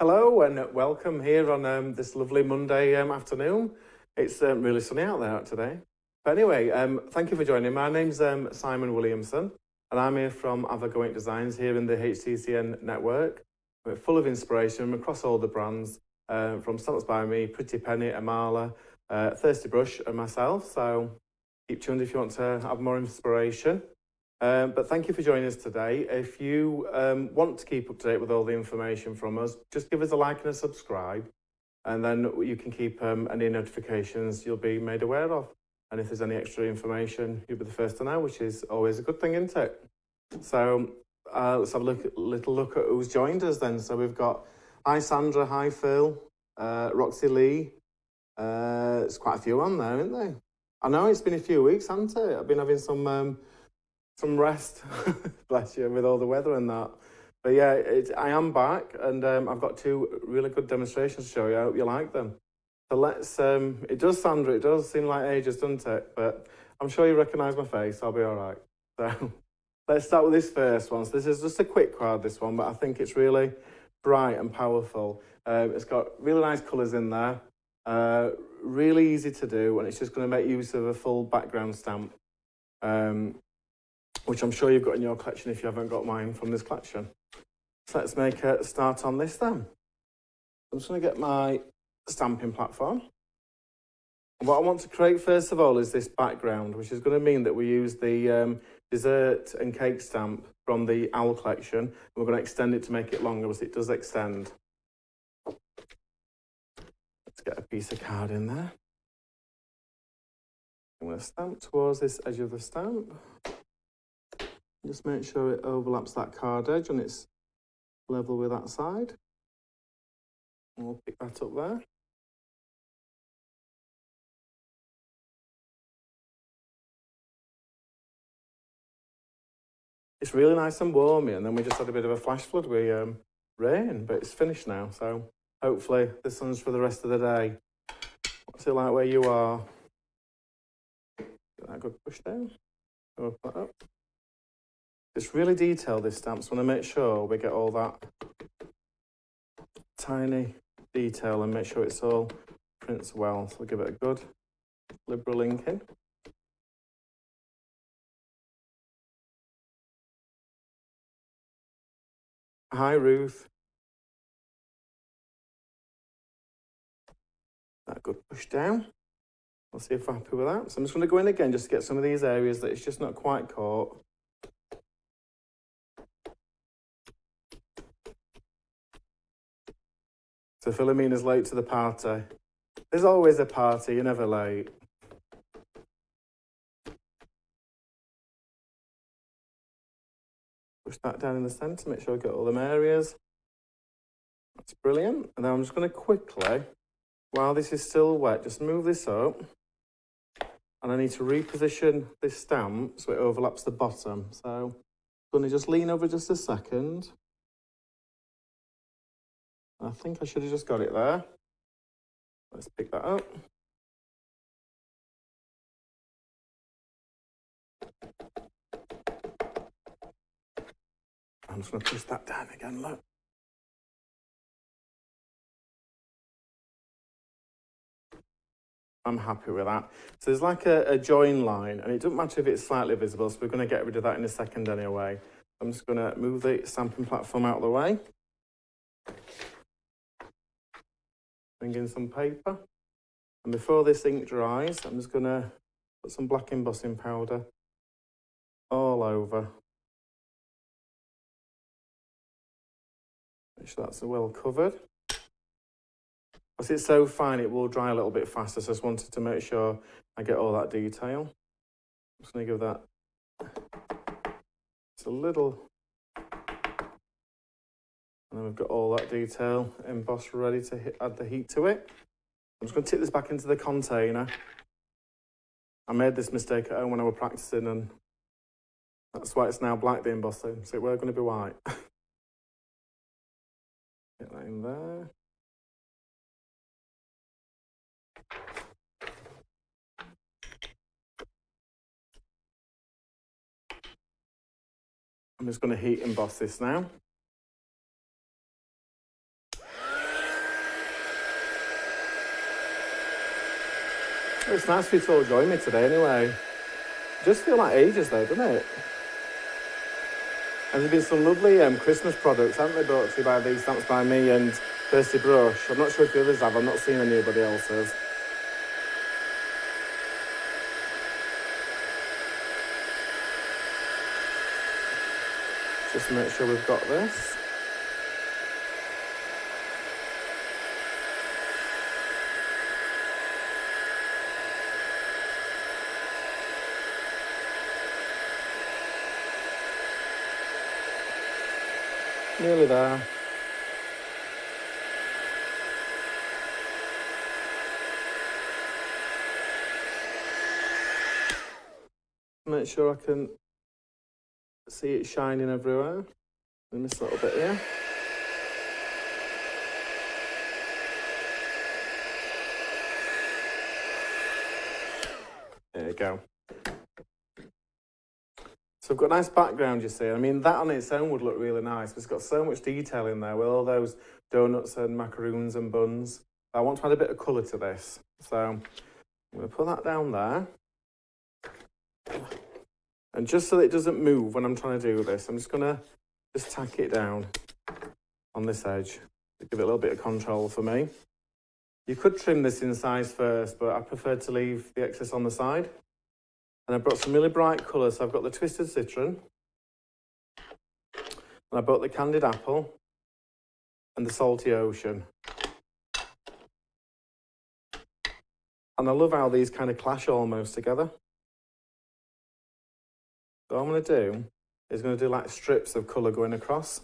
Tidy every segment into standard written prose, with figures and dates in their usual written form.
Hello and welcome here on this lovely Monday afternoon. It's really sunny out there today. But anyway, thank you for joining. My name's Simon Williamson and I'm here from AVAGO-INK Designs here in the HCCN network. We're full of inspiration across all the brands from Stamps by Me, Pretty Penny, Amala, Thirsty Brush and myself. So keep tuned if you want to have more inspiration. But thank you for joining us today. If you want to keep up to date with all the information from us, just give us a like and a subscribe, and then you can keep any notifications you'll be made aware of. And if there's any extra information, you'll be the first to know, which is always a good thing, isn't it? So let's have a little look at who's joined us then. So we've got hi Sandra, hi Phil, Roxy Lee. There's quite a few on there, isn't there? I know it's been a few weeks, hasn't it? I've been having some rest, bless you, with all the weather and that. But yeah, I am back and I've got two really good demonstrations to show you. I hope you like them. So let's, it does, Sandra, it does seem like ages, doesn't it? But I'm sure you recognise my face, I'll be all right. So let's start with this first one. So this is just a quick card, this one, but I think it's really bright and powerful. It's got really nice colours in there, really easy to do, and it's just going to make use of a full background stamp. Which I'm sure you've got in your collection if you haven't got mine from this collection. So let's make a start on this then. I'm just going to get my stamping platform. And what I want to create first of all is this background, which is going to mean that we use the dessert and cake stamp from the Owl collection. And we're going to extend it to make it longer, because it does extend. Let's get a piece of card in there. I'm going to stamp towards this edge of the stamp. Just make sure it overlaps that card edge and it's level with that side. And we'll pick that up there. It's really nice and warm here, and then we just had a bit of a flash flood with rain, but it's finished now, so hopefully the sun's for the rest of the day. What's it like where you are? Get that good push down. Open that up. It's really detailed, this stamp, so I want to make sure we get all that tiny detail and make sure it's all prints well. So we'll give it a good liberal inking. Hi Ruth. That good push down. We'll see if we're happy with that. So I'm just going to go in again just to get some of these areas that it's just not quite caught. So Philomena's late to the party. There's always a party, you're never late. Push that down in the centre, make sure I get all them areas. That's brilliant. And then I'm just going to quickly, while this is still wet, just move this up. And I need to reposition this stamp so it overlaps the bottom. So I'm going to just lean over just a second. I think I should have just got it there. Let's pick that up. I'm just going to push that down again, look. I'm happy with that. So there's like a join line, and it doesn't matter if it's slightly visible, so we're going to get rid of that in a second anyway. I'm just going to move the stamping platform out of the way. Bring in some paper. And before this ink dries, I'm just going to put some black embossing powder all over. Make sure that's well covered. As it's so fine, it will dry a little bit faster, so I just wanted to make sure I get all that detail. I'm just going to give that just a little. And then we've got all that detail embossed, ready to add the heat to it. I'm just going to tip this back into the container. I made this mistake at home when I was practicing, and that's why it's now black, the embossing, so it were going to be white. Get that in there. I'm just going to heat emboss this now. It's nice for you to all join me today anyway. Just feel like ages though, doesn't it? And there's been some lovely Christmas products, haven't they, brought to you by these Stamps by Me and Thirsty Brush. I'm not sure if the others have, I've not seen anybody else's. Just to make sure we've got this. Nearly there. Make sure I can see it shining everywhere. I miss a little bit here. There you go. So I've got a nice background, you see. I mean, that on its own would look really nice. It's got so much detail in there with all those donuts and macaroons and buns. I want to add a bit of colour to this. So I'm going to put that down there. And just so that it doesn't move when I'm trying to do this, I'm just going to tack it down on this edge to give it a little bit of control for me. You could trim this in size first, but I prefer to leave the excess on the side. And I brought some really bright colours. So I've got the Twisted Citron, and I brought the Candied Apple, and the Salty Ocean. And I love how these kind of clash almost together. So what I'm going to do is going to do like strips of colour going across.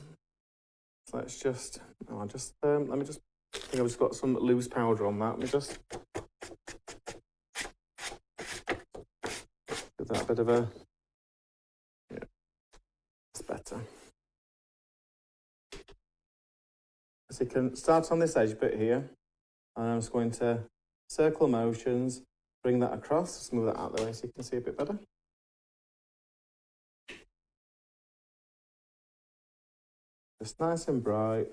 So let's just, let me just, I think I've just got some loose powder on that. Let me just give that a bit of a, yeah, it's better. So you can start on this edge bit here, and I'm just going to circle motions, bring that across, just move that out of the way so you can see a bit better. Just nice and bright.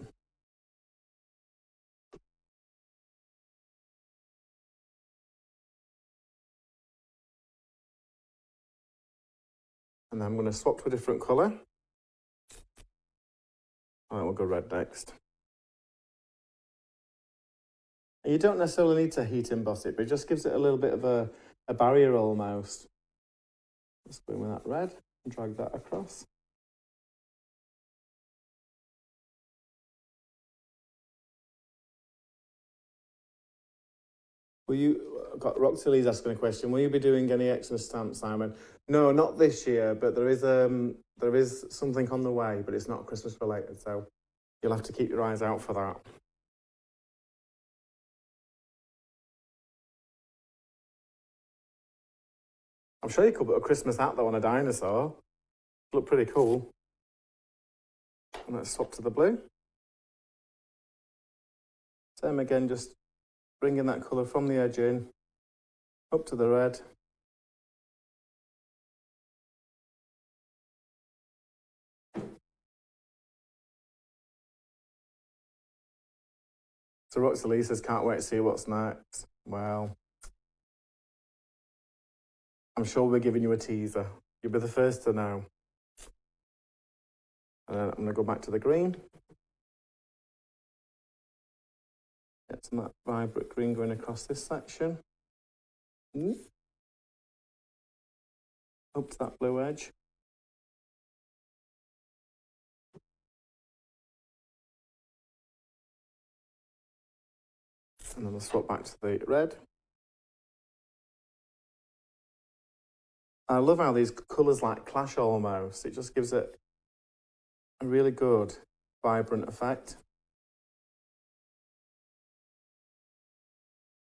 And then I'm going to swap to a different colour. All right, we'll go red next. And you don't necessarily need to heat emboss it, but it just gives it a little bit of a barrier almost. Let's go in with that red and drag that across. Roxy Lee's asking a question. Will you be doing any extra stamps, Simon? No, not this year, but there is something on the way, but it's not Christmas related, so you'll have to keep your eyes out for that. I'm sure you could put a Christmas hat though on a dinosaur. Look pretty cool. And let's swap to the blue. Same again, just bringing that colour from the edge in, up to the red. So Roxy Lee says, can't wait to see what's next. Well, I'm sure we're giving you a teaser. You'll be the first to know. And then I'm going to go back to the green. Get some of that vibrant green going across this section. Up to that blue edge. And then we'll swap back to the red. I love how these colours like clash almost. It just gives it a really good, vibrant effect.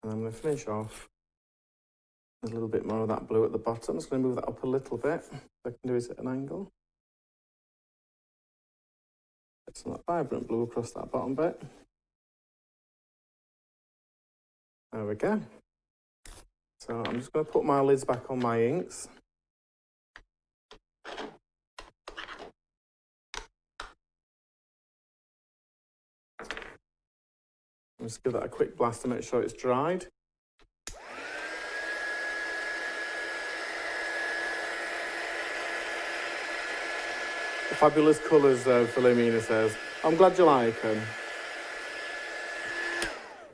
And I'm going to finish off with a little bit more of that blue at the bottom. I'm just going to move that up a little bit so I can do it at an angle. Get some of that vibrant blue across that bottom bit. There we go. So I'm just going to put my lids back on my inks. Just give that a quick blast to make sure it's dried. Fabulous colours, Philomena says. I'm glad you like them.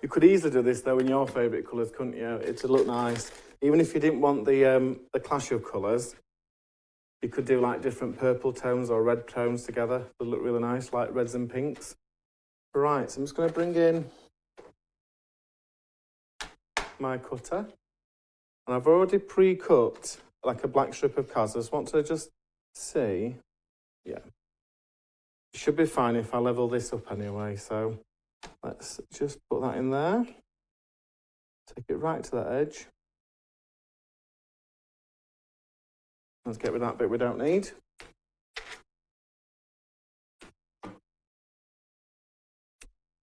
You could easily do this, though, in your favourite colours, couldn't you? It'd look nice. Even if you didn't want the clash of colours, you could do, like, different purple tones or red tones together. They'd look really nice, like reds and pinks. Right, so I'm just going to bring in my cutter. And I've already pre-cut, like, a black strip of cards. I just want to just see. Yeah. It should be fine if I level this up anyway, so let's just put that in there. Take it right to that edge. Let's get rid of that bit we don't need.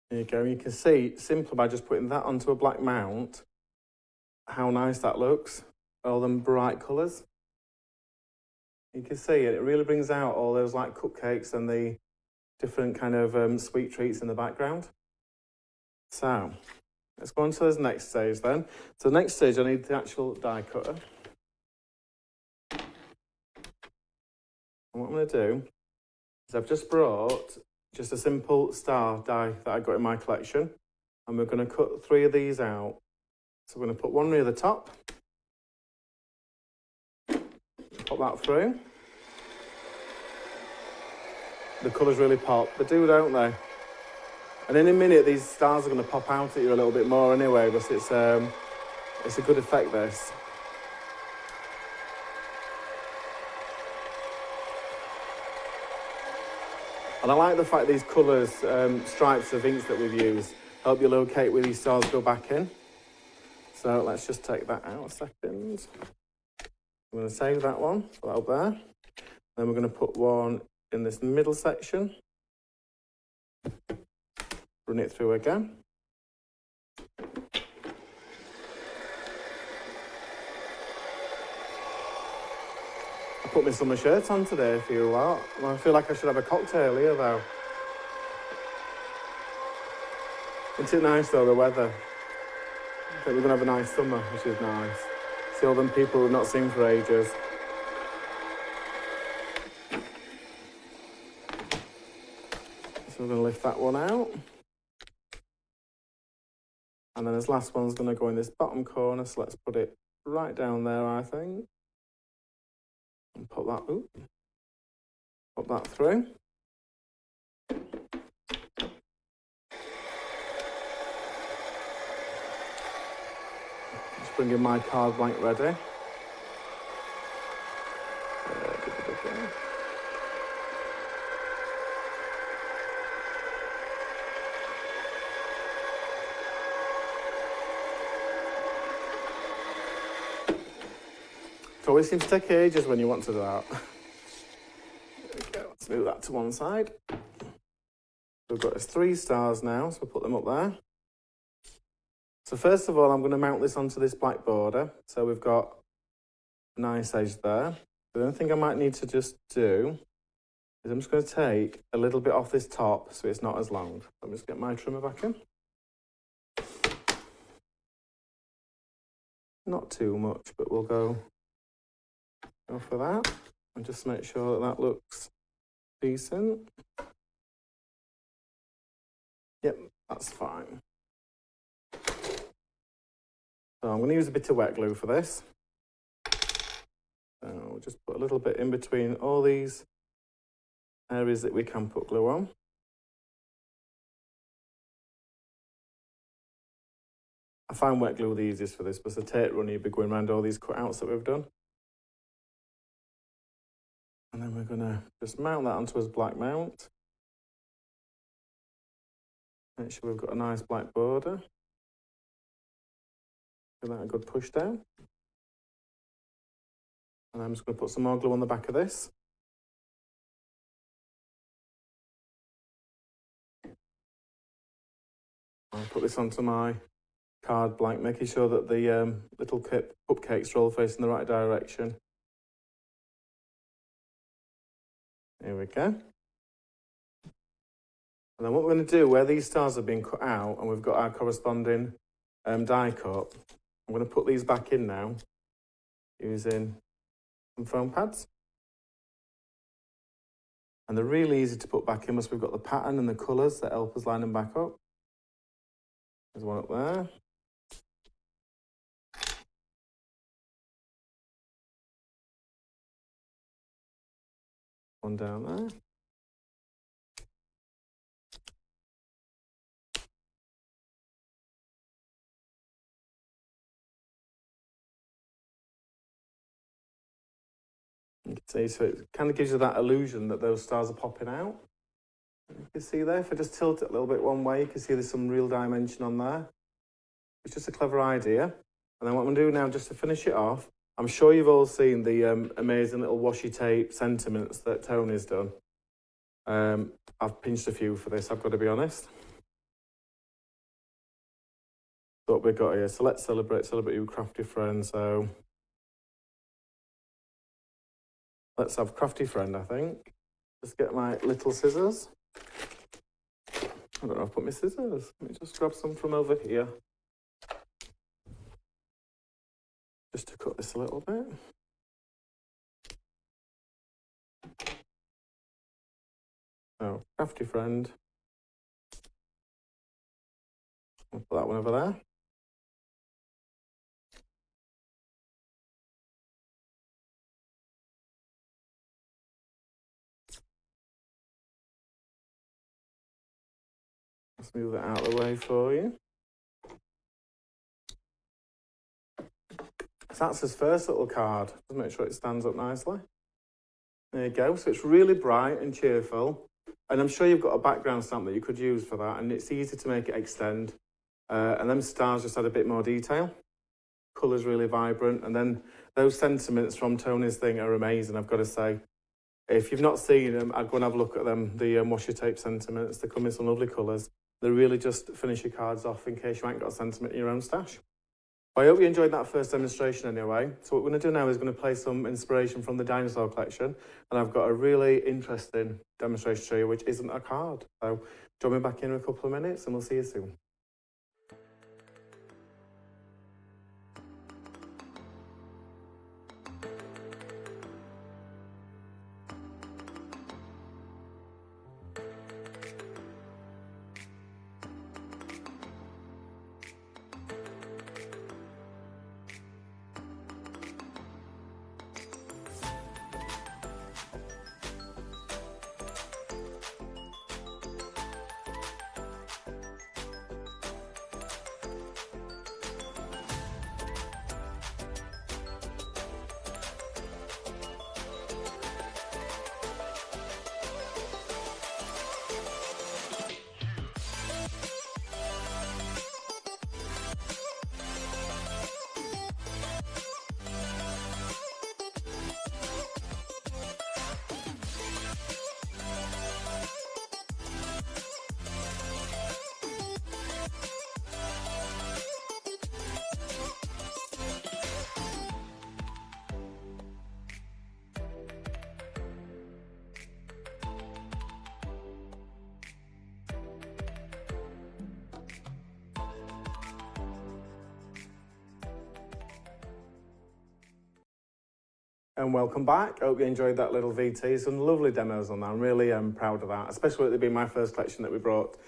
There you go. You can see, simply by just putting that onto a black mount, how nice that looks. All them bright colours. You can see it. It really brings out all those, like, cupcakes and the different kind of sweet treats in the background. So, let's go on to this next stage then. So the next stage, I need the actual die cutter. And what I'm going to do is I've just brought just a simple star die that I got in my collection. And we're going to cut 3 of these out. So we're going to put one near the top. Pop that through. The colours really pop. They do, don't they? And in a minute, these stars are going to pop out at you a little bit more anyway, but it's a good effect, this. And I like the fact these colours, stripes of inks that we've used, help you locate where these stars go back in. So let's just take that out a second. I'm going to save that one, put that up there. Then we're going to put one in this middle section. Run it through again. I put my summer shirt on today, feel what? Well, I feel like I should have a cocktail here, though. Isn't it nice, though, the weather? I think we're going to have a nice summer, which is nice. See all them people we've not seen for ages. So we're going to lift that one out. And then this last one's going to go in this bottom corner, so let's put it right down there, I think. And pop that, pop that through. Just bringing my card blank ready. It always seems to take ages when you want to do that. Okay, let's move that to one side. We've got 3 stars now, so we'll put them up there. So first of all, I'm going to mount this onto this black border. So we've got a nice edge there. The only thing I might need to just do is I'm just going to take a little bit off this top so it's not as long. Let me just get my trimmer back in. Not too much, but we'll go for that and just make sure that that looks decent. Yep, that's fine. So I'm going to use a bit of wet glue for this. So we'll just put a little bit in between all these areas that we can put glue on. I find wet glue the easiest for this because the tape runner you'll be going around all these cutouts that we've done. And then we're going to just mount that onto his black mount. Make sure we've got a nice black border. Give that a good push down. And I'm just going to put some more glue on the back of this. I'll put this onto my card blank, making sure that the little cupcakes are all facing the right direction. Here we go. And then what we're going to do, where these stars have been cut out and we've got our corresponding die cut, I'm going to put these back in now using some foam pads. And they're really easy to put back in once we've got the pattern and the colours that help us line them back up. There's one up there. One down there. You can see, so it kind of gives you that illusion that those stars are popping out. You can see there, if I just tilt it a little bit one way, you can see there's some real dimension on there. It's just a clever idea. And then what I'm going to do now, just to finish it off, I'm sure you've all seen the amazing little washi tape sentiments that Tony's done. I've pinched a few for this, I've got to be honest. What we've got here, so let's celebrate you crafty friend. So let's have crafty friend, I think. Just get my little scissors. I don't know if I've put my scissors. Let me just grab some from over here. Just to cut this a little bit. So, crafty friend. I'll put that one over there. Let's move that out of the way for you. So that's his first little card. Just make sure it stands up nicely. There you go. So it's really bright and cheerful. And I'm sure you've got a background stamp that you could use for that. And it's easy to make it extend. And them stars just add a bit more detail. Colour's really vibrant. And then those sentiments from Tony's thing are amazing, I've got to say. If you've not seen them, I'd go and have a look at them. The washi tape sentiments, they come in some lovely colours. They really just finish your cards off in case you ain't got a sentiment in your own stash. I hope you enjoyed that first demonstration anyway. So what we're going to do now is going to play some inspiration from the Dinosaur collection. And I've got a really interesting demonstration to show you, which isn't a card. So join me back in a couple of minutes and we'll see you soon. And welcome back. I hope you enjoyed that little VT. Some lovely demos on that. I'm really proud of that, especially with it being my first collection that we brought to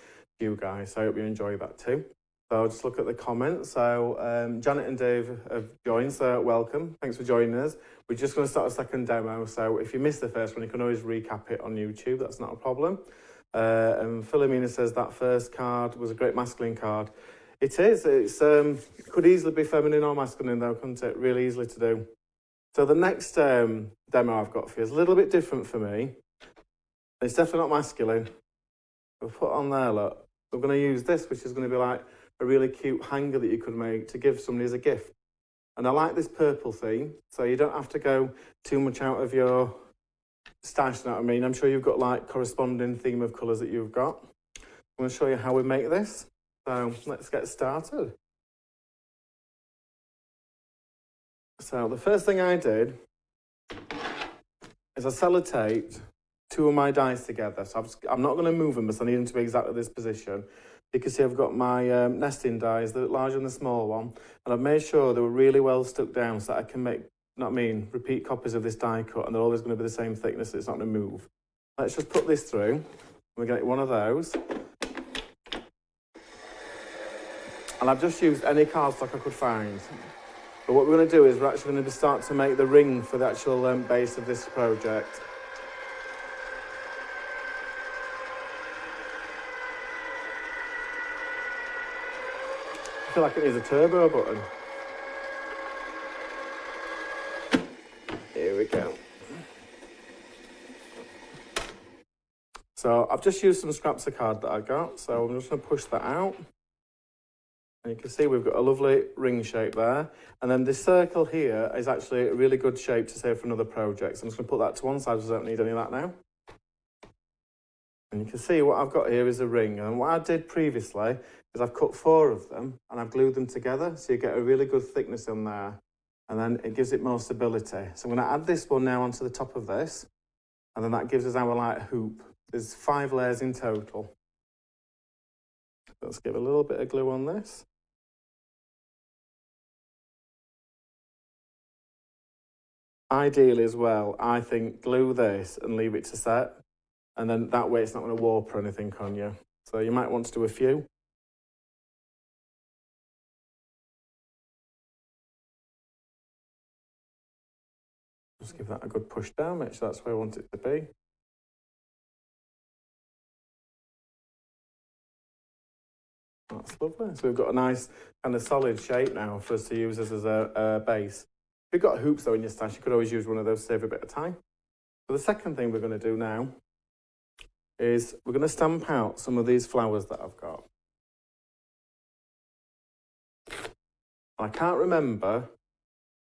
you guys. So I hope you enjoyed that too. So I'll just look at the comments. So Janet and Dave have joined, so welcome. Thanks for joining us. We're just going to start a second demo. So if you missed the first one, you can always recap it on YouTube. That's not a problem. And Philomena says that first card was a great masculine card. It is. It could easily be feminine or masculine though, couldn't it? Really easily to do. So the next demo I've got for you is a little bit different for me. It's definitely not masculine. We'll put on there, look. We're going to use this, which is going to be like a really cute hanger that you could make to give somebody as a gift. And I like this purple theme, so you don't have to go too much out of your stash, you know what I mean? I'm sure you've got like corresponding theme of colours that you've got. I'm going to show you how we make this. So let's get started. So the first thing I did is I sellotaped two of my dies together. So I'm not going to move them because I need them to be exactly this position. You can see I've got my nesting dies, the large and the small one, and I've made sure they were really well stuck down so that I can make, repeat copies of this die cut, and they're always going to be the same thickness, so it's not going to move. Let's just put this through. We're going to get one of those. And I've just used any cardstock I could find. But what we're going to do is we're actually going to start to make the ring for the actual base of this project. I feel like it needs a turbo button. Here we go. So I've just used some scraps of card that I got, so I'm just going to push that out. And you can see we've got a lovely ring shape there. And then this circle here is actually a really good shape to save for another project. So I'm just going to put that to one side because I don't need any of that now. And you can see what I've got here is a ring. And what I did previously is I've cut 4 of them and I've glued them together. So you get a really good thickness on there. And then it gives it more stability. So I'm going to add this one now onto the top of this. And then that gives us our light hoop. There's 5 layers in total. Let's give a little bit of glue on this. Ideally as well, I think glue this and leave it to set. And then that way it's not going to warp or anything on you. So you might want to do a few. Just give that a good push down, make sure that's where I want it to be. That's lovely. So we've got a nice kind of solid shape now for us to use as a base. If you've got hoops though in your stash, you could always use one of those to save a bit of time. So the second thing we're going to do now is we're going to stamp out some of these flowers that I've got. I can't remember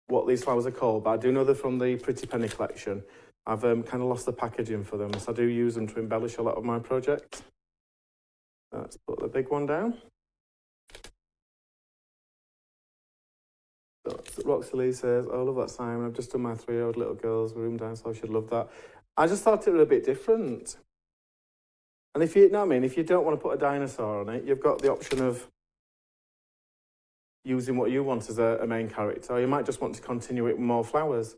what these flowers are called, but I do know they're from the Pretty Penny collection. I've kind of lost the packaging for them, so I do use them to embellish a lot of my projects. Let's put the big one down. So Roxy says, oh, I love that, Simon. I've just done my 3-year-old little girl's room dinosaur. She'd love that. I just thought it was a bit different. And if you know what I mean, if you don't want to put a dinosaur on it, you've got the option of using what you want as a main character. Or you might just want to continue it with more flowers.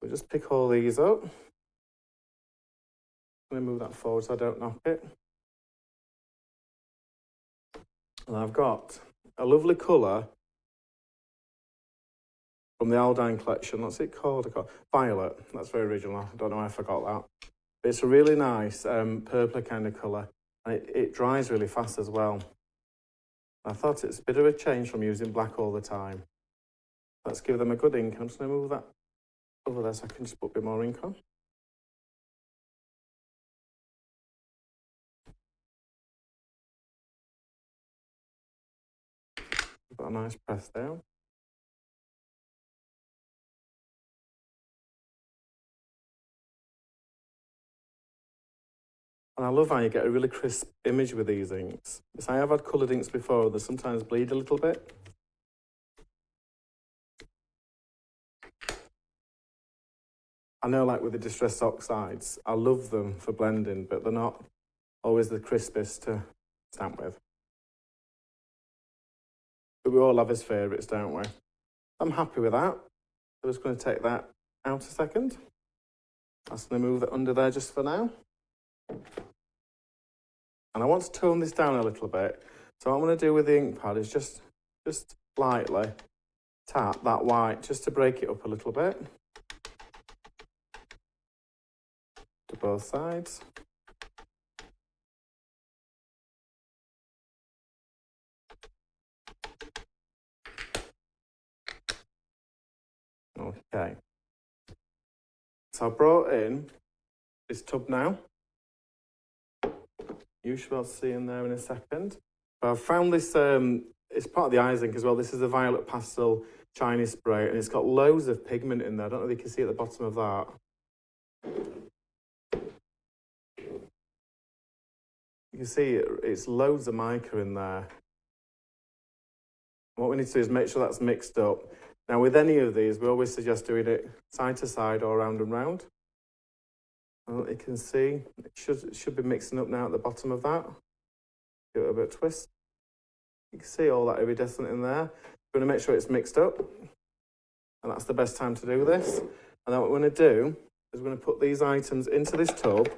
We'll just pick all these up. I'm going to move that forward so I don't knock it. And I've got a lovely colour from the Aldine collection. What's it called? Violet. That's very original. I don't know why I forgot that. But it's a really nice purple kind of colour. And it dries really fast as well. I thought it's a bit of a change from using black all the time. Let's give them a good ink. I'm just going to move that over there so I can just put a bit more ink on. Got a nice press down. And I love how you get a really crisp image with these inks. Because I have had coloured inks before, they sometimes bleed a little bit. I know, like with the distressed oxides, I love them for blending, but they're not always the crispest to stamp with. But we all have his favourites, don't we? I'm happy with that. I'm just going to take that out a second. I'm just going to move it under there just for now. And I want to tone this down a little bit. So what I'm going to do with the ink pad is just lightly tap that white just to break it up a little bit. To both sides. Okay. So I brought in this tub now. You should be able to see in there in a second. But I've found this, it's part of the eyes ink as well. This is the Violet Pastel Chinese spray, and it's got loads of pigment in there. I don't know if you can see at the bottom of that. You can see it's loads of mica in there. What we need to do is make sure that's mixed up. Now, with any of these, we always suggest doing it side to side or round and round. Well, you can see it should be mixing up now at the bottom of that. Give it a bit of twist. You can see all that iridescent in there. We're going to make sure it's mixed up. And that's the best time to do this. And then what we're going to do is I'm going to put these items into this tub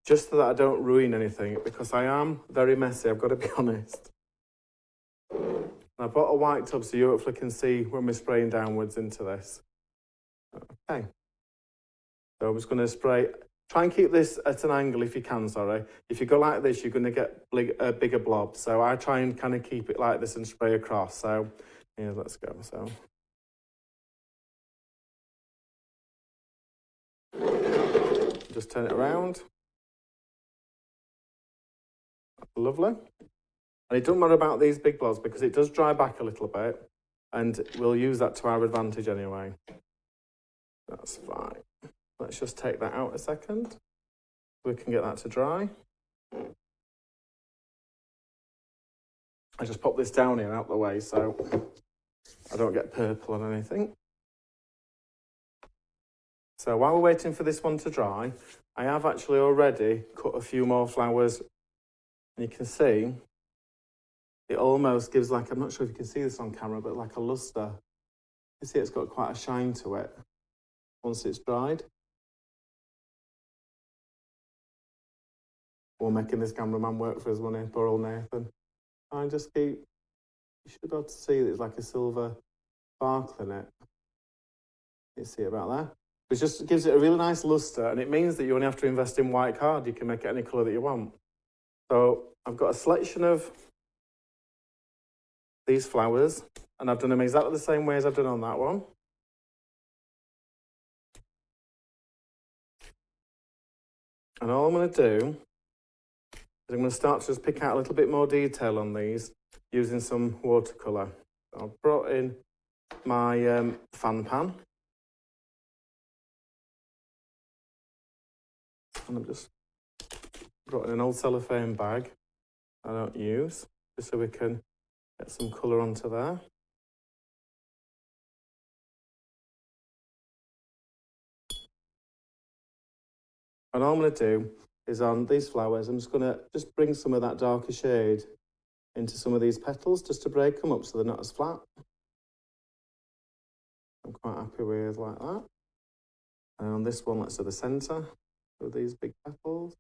just so that I don't ruin anything, because I am very messy, I've got to be honest. And I bought a white tub so you hopefully can see when we're spraying downwards into this. Okay. So I'm just going to spray. Try and keep this at an angle if you can, sorry. If you go like this, you're going to get a bigger blob. So I try and kind of keep it like this and spray across. So, yeah, let's go. So, just turn it around. Lovely. And it doesn't matter about these big blobs because it does dry back a little bit, and we'll use that to our advantage anyway. That's fine. Let's just take that out a second. We can get that to dry. I just pop this down here out the way so I don't get purple on anything. So while we're waiting for this one to dry, I have actually already cut a few more flowers. And you can see it almost gives like, I'm not sure if you can see this on camera, but like a luster. You see it's got quite a shine to it once it's dried. We're making this cameraman work for his money, poor old Nathan. I just keep, you should be able to see there's like a silver sparkle in it. You see it about there? It just gives it a really nice luster, and it means that you only have to invest in white card. You can make it any colour that you want. So I've got a selection of these flowers, and I've done them exactly the same way as I've done on that one. And all I'm going to do is I'm going to start to just pick out a little bit more detail on these using some watercolour. I've brought in my fan pan. And I've just brought in an old cellophane bag I don't use, just so we can get some colour onto there. And all I'm going to do is on these flowers, I'm just going to bring some of that darker shade into some of these petals just to break them up so they're not as flat. I'm quite happy with like that. And on this one, let's do the centre of these big petals.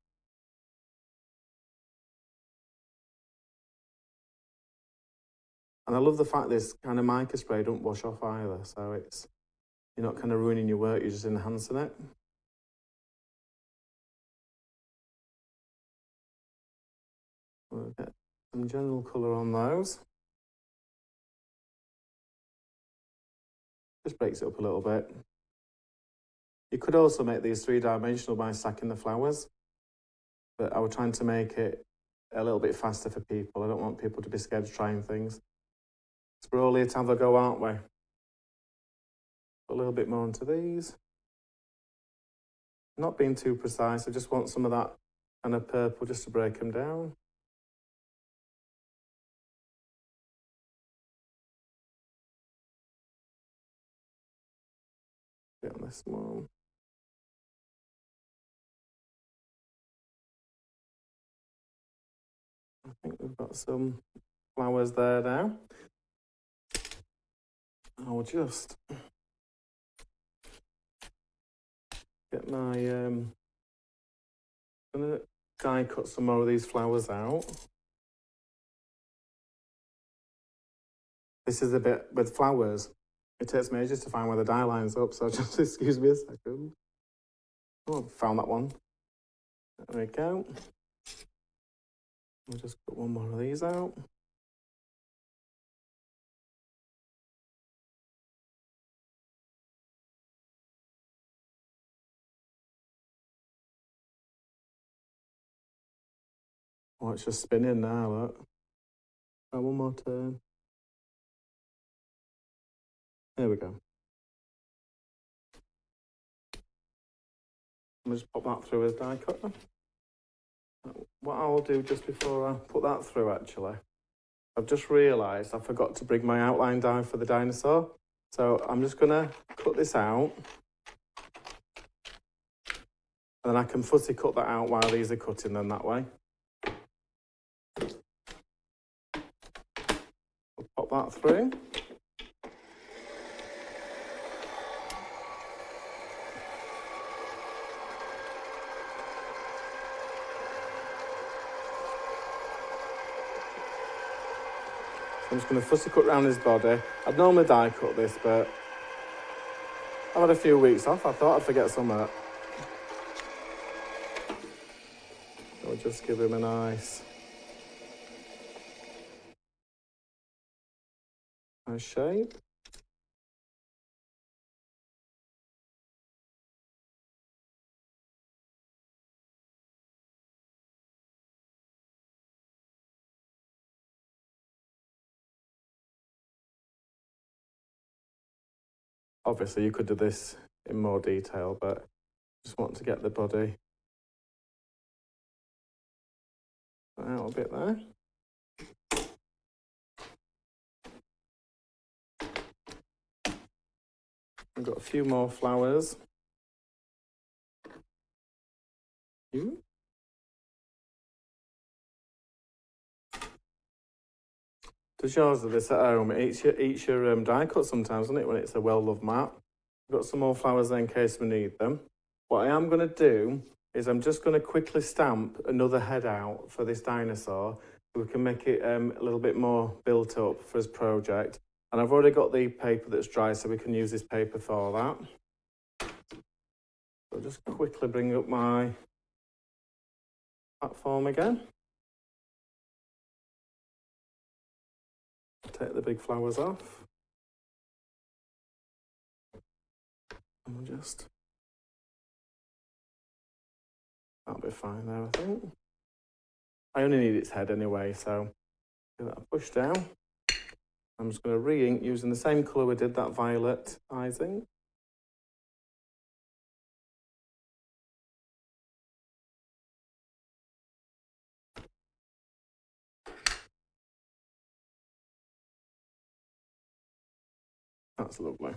And I love the fact this kind of mica spray don't wash off either, so it's, you're not kind of ruining your work, you're just enhancing it. We'll get some general colour on those. Just breaks it up a little bit. You could also make these three-dimensional by stacking the flowers, but I was trying to make it a little bit faster for people. I don't want people to be scared of trying things. So we're all here to have a go, aren't we? Put a little bit more into these. Not being too precise, I just want some of that kind of purple just to break them down. Get on this one. I think we've got some flowers there now. I'll just get my, I'm gonna die cut some more of these flowers out. This is a bit with flowers. It takes me ages to find where the dye line's up, so just excuse me a second. Oh, I found that one. There we go. I'll just put one more of these out. Oh, it's just spinning now, look. Oh, one more turn. There we go. I'll just pop that through as die cutter. What I'll do just before I put that through, actually, I've just realised I forgot to bring my outline die for the dinosaur. So I'm just going to cut this out. And then I can fussy cut that out while these are cutting then that way. I'll pop that through. I'm just going to fussy cut around his body. I'd normally die cut this, but I've had a few weeks off. I thought I'd forget some of it. I'll just give him a nice shape. Obviously, you could do this in more detail, but just want to get the body out a bit there. I've got a few more flowers. Does yours do this at home? It eats your die cut sometimes, doesn't it, when it's a well-loved mat? I've got some more flowers there in case we need them. What I am going to do is I'm just going to quickly stamp another head out for this dinosaur so we can make it a little bit more built up for his project. And I've already got the paper that's dry, so we can use this paper for that. So I'll just quickly bring up my platform again. Take the big flowers off. And we'll just... That'll be fine there, I think. I only need its head anyway, so give that a push down. I'm just going to re-ink using the same colour we did that violet icing. That's lovely.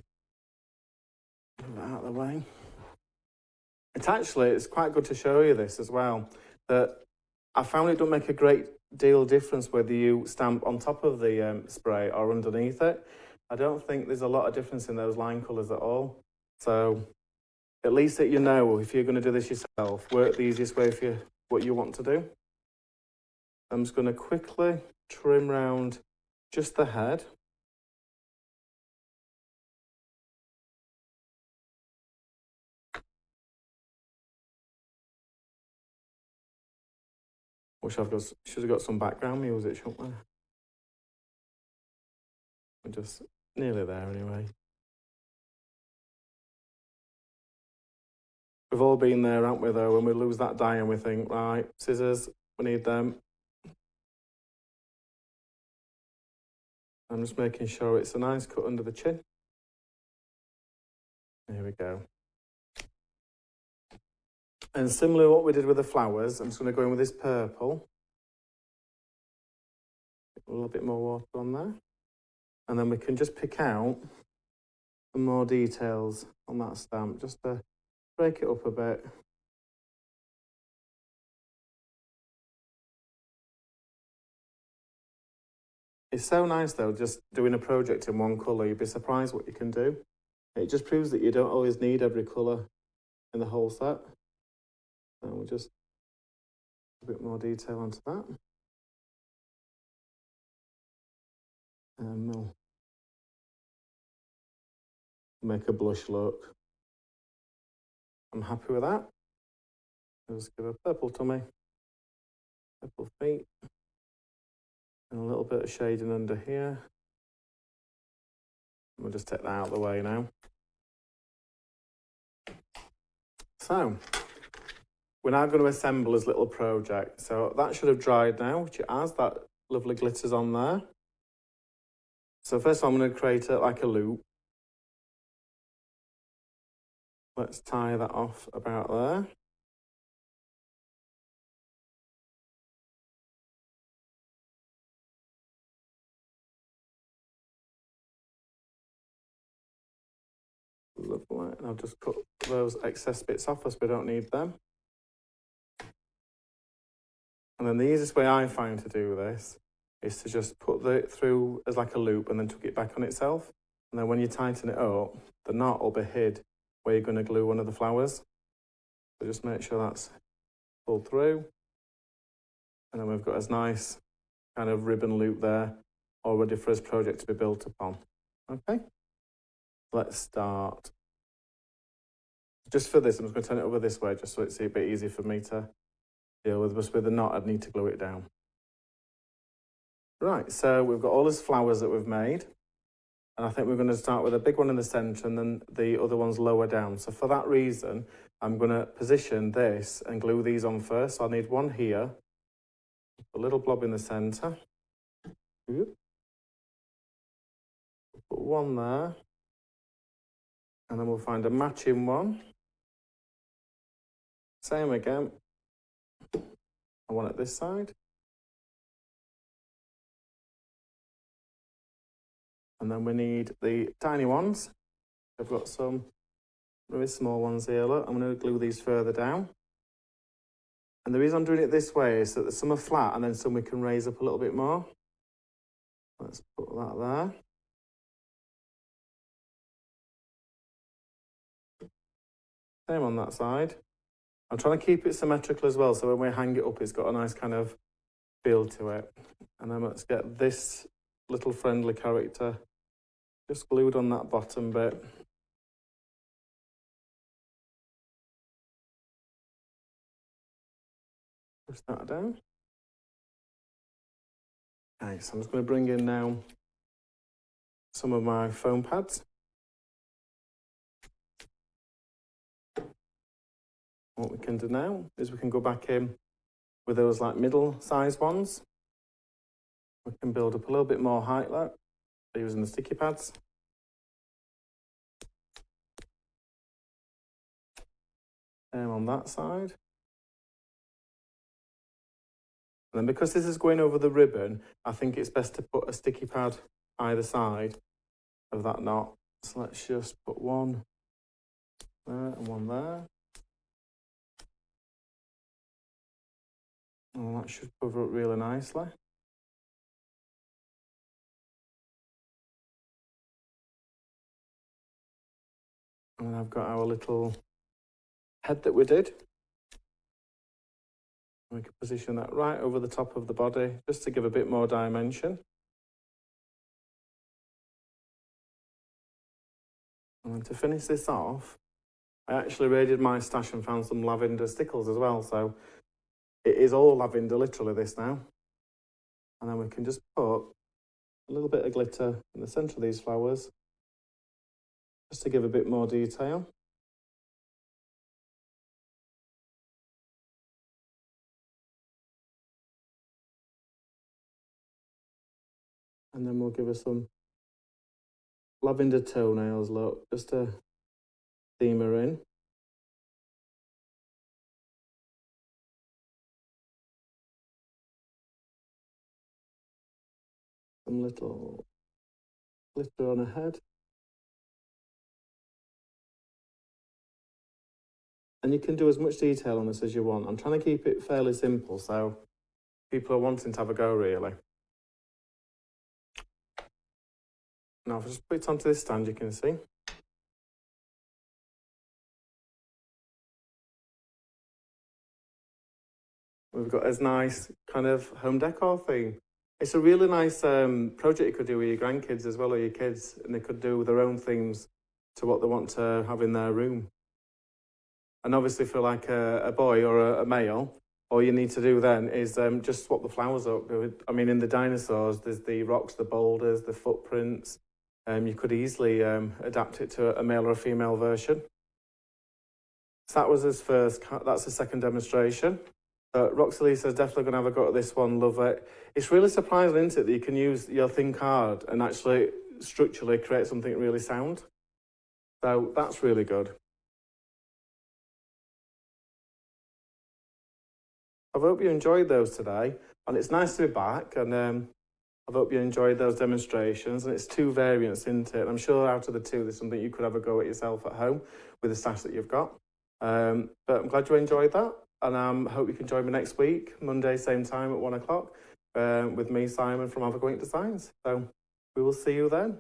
Move that out of the way. It's quite good to show you this as well, that I found it don't make a great deal of difference whether you stamp on top of the spray or underneath it. I don't think there's a lot of difference in those line colours at all. So at least that you know, if you're going to do this yourself, work the easiest way for what you want to do. I'm just going to quickly trim round just the head. Should have got some background music, shouldn't we? We're just nearly there anyway. We've all been there, haven't we, though, when we lose that die and we think, right, scissors, we need them. I'm just making sure it's a nice cut under the chin. There we go. And similar to what we did with the flowers, I'm just going to go in with this purple. A little bit more water on there. And then we can just pick out some more details on that stamp, just to break it up a bit. It's so nice, though, just doing a project in one colour. You'd be surprised what you can do. It just proves that you don't always need every colour in the whole set. And we'll just a bit more detail onto that. And we'll make a blush look. I'm happy with that. Just give a purple tummy, purple feet, and a little bit of shading under here. We'll just take that out of the way now. So, we're now going to assemble his little project. So that should have dried now, which it has. That lovely glitters on there. So first of all, I'm going to create like a loop. Let's tie that off about there. Lovely. And I'll just cut those excess bits off as we don't need them. And then the easiest way I find to do this is to just put it through as like a loop and then tuck it back on itself. And then when you tighten it up, the knot will be hid where you're going to glue one of the flowers. So just make sure that's pulled through. And then we've got this nice kind of ribbon loop there. all ready for his project to be built upon. Okay, let's start. Just for this, I'm just going to turn it over this way, just so it's a bit easy for me to deal with. Just with the knot, I'd need to glue it down. Right, so we've got all these flowers that we've made. And I think we're going to start with a big one in the centre and then the other ones lower down. So for that reason, I'm going to position this and glue these on first. So I need one here, a little blob in the centre. Put one there. And then we'll find a matching one. Same again. And one at this side. And then we need the tiny ones. I've got some really small ones here. Look, I'm going to glue these further down. And the reason I'm doing it this way is that some are flat and then some we can raise up a little bit more. Let's put that there. Same on that side. I'm trying to keep it symmetrical as well, so when we hang it up, it's got a nice kind of feel to it. And then let's get this little friendly character just glued on that bottom bit. Push that down. Okay, so I'm just going to bring in now some of my foam pads. What we can do now is we can go back in with those like middle-sized ones. We can build up a little bit more height there using the sticky pads. And on that side. And then because this is going over the ribbon, I think it's best to put a sticky pad either side of that knot. So let's just put one there and one there. And that should cover up really nicely. And I've got our little head that we did. We can position that right over the top of the body, just to give a bit more dimension. And to finish this off, I actually raided my stash and found some lavender stickles as well. So it is all lavender, literally, this now. And then we can just put a little bit of glitter in the centre of these flowers, just to give a bit more detail. And then we'll give her some lavender toenails, look, just to theme her in. Some little glitter on her head. And you can do as much detail on this as you want. I'm trying to keep it fairly simple, so people are wanting to have a go, really. Now, if I just put it onto this stand, you can see. We've got this nice kind of home decor theme. It's a really nice project you could do with your grandkids as well, or your kids, and they could do their own themes to what they want to have in their room. And obviously for like a boy or a male, all you need to do then is just swap the flowers up. I mean, in the dinosaurs, there's the rocks, the boulders, the footprints. You could easily adapt it to a male or a female version. So that was his first, that's the second demonstration. Roxalie says definitely going to have a go at this one, love it. It's really surprising, isn't it, that you can use your thin card and actually structurally create something really sound. So that's really good. I hope you enjoyed those today, and it's nice to be back, and I hope you enjoyed those demonstrations, and it's two variants, isn't it? And I'm sure out of the two, there's something you could have a go at yourself at home with the stash that you've got. But I'm glad you enjoyed that, and I hope you can join me next week, Monday, same time at 1 o'clock, with me, Simon, from AVAGO-INK Designs. So we will see you then.